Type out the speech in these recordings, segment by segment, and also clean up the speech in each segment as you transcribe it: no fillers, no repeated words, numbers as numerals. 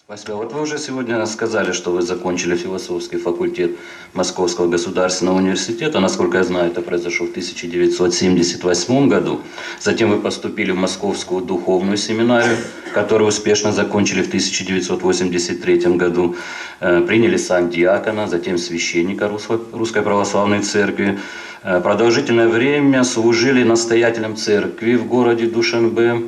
Спасибо. Вот вы уже сегодня сказали, что вы закончили философский факультет Московского государственного университета. Насколько я знаю, это произошло в 1978 году. Затем вы поступили в Московскую духовную семинарию, которую успешно закончили в 1983 году. Приняли сан диакона, затем священника Русской Православной Церкви. Продолжительное время служили настоятелем церкви в городе Душанбе.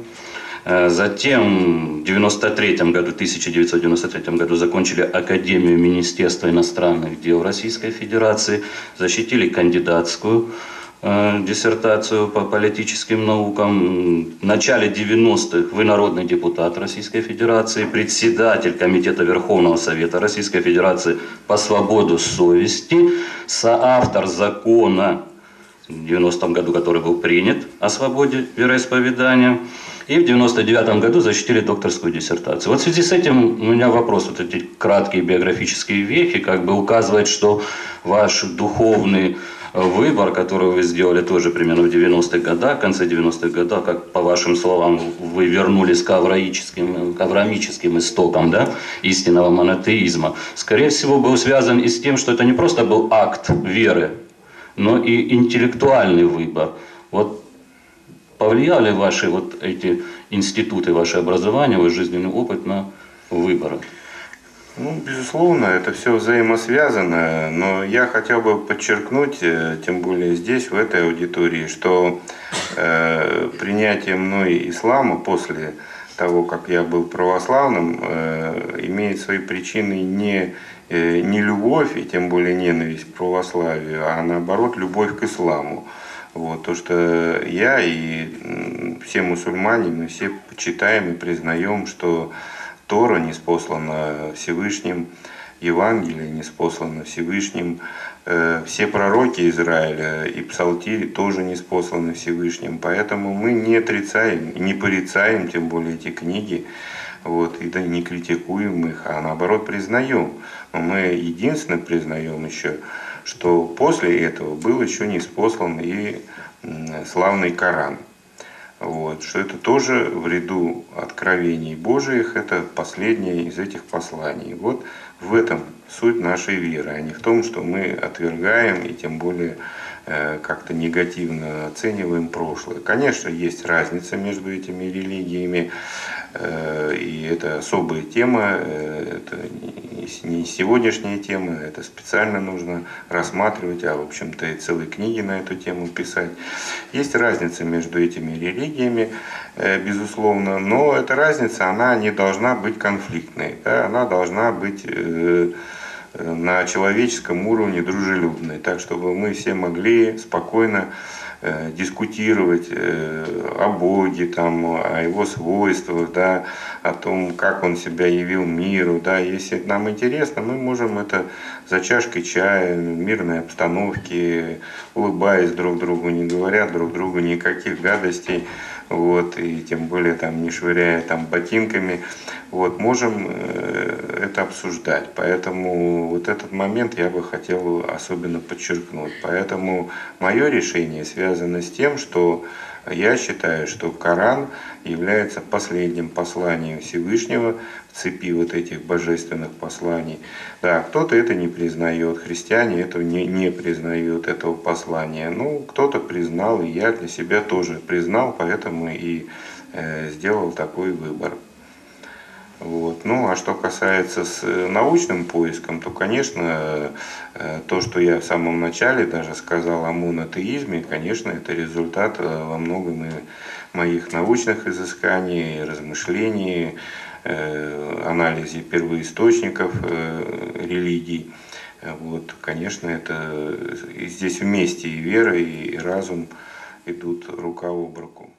Затем в 1993 году закончили Академию Министерства иностранных дел Российской Федерации, защитили кандидатскую диссертацию по политическим наукам. В начале 90-х вы народный депутат Российской Федерации, председатель Комитета Верховного Совета Российской Федерации по свободу совести, соавтор закона в 90-м году, который был принят о свободе вероисповедания. И в 1999 году защитили докторскую диссертацию. Вот в связи с этим у меня вопрос. Вот эти краткие биографические вехи как бы указывают, что ваш духовный выбор, который вы сделали тоже примерно в 90-х годах, в конце 90-х годов, как по вашим словам, вы вернулись к авраамическим истокам, да, истинного монотеизма, скорее всего, был связан и с тем, что это не просто был акт веры, но и интеллектуальный выбор. Вот повлияли ваши вот эти институты, ваше образование, ваш жизненный опыт на выборы? Ну, безусловно, это все взаимосвязано, но я хотел бы подчеркнуть, тем более здесь, в этой аудитории, что принятие мной ислама после того, как я был православным, имеет свои причины не любовь и тем более ненависть к православию, а наоборот любовь к исламу. Вот, то, что я и все мусульмане, мы все почитаем и признаем, что Тора ниспослана Всевышним, Евангелие ниспослано Всевышним, все пророки Израиля и псалтири тоже ниспосланы Всевышним. Поэтому мы не отрицаем, не порицаем, тем более эти книги, вот, и да, не критикуем их, а наоборот признаем. Но мы единственно признаем еще, что после этого был еще ниспослан и славный Коран. Вот, что это тоже в ряду откровений Божиих, это последнее из этих посланий. Вот в этом суть нашей веры, а не в том, что мы отвергаем и тем более как-то негативно оцениваем прошлое. Конечно, есть разница между этими религиями, и это особая тема, это не сегодняшняя тема, это специально нужно рассматривать, а в общем-то и целые книги на эту тему писать. Есть разница между этими религиями, безусловно, но эта разница, она не должна быть конфликтной, да? Она должна быть на человеческом уровне дружелюбной, так чтобы мы все могли спокойно дискутировать о Боге, там, о Его свойствах, да, о том, как Он себя явил миру. Да. Если нам интересно, мы можем это за чашкой чая, в мирной обстановке, улыбаясь друг другу, не говоря друг другу никаких гадостей, вот, и тем более там, не швыряя там, ботинками, вот, можем это обсуждать. Поэтому вот этот момент я бы хотел особенно подчеркнуть. Поэтому мое решение связано с тем, что я считаю, что Коран является последним посланием Всевышнего в цепи вот этих божественных посланий. Да, кто-то это не признает, христиане этого не признают, этого послания. Ну, кто-то признал, и я для себя тоже признал, поэтому и сделал такой выбор. Вот. Ну, а что касается с научным поиском, то, конечно, то, что я в самом начале даже сказал о монотеизме, конечно, это результат во многом и моих научных изысканий, размышлений, анализе первоисточников религий. Вот, конечно, это здесь вместе и вера, и разум идут рука об руку.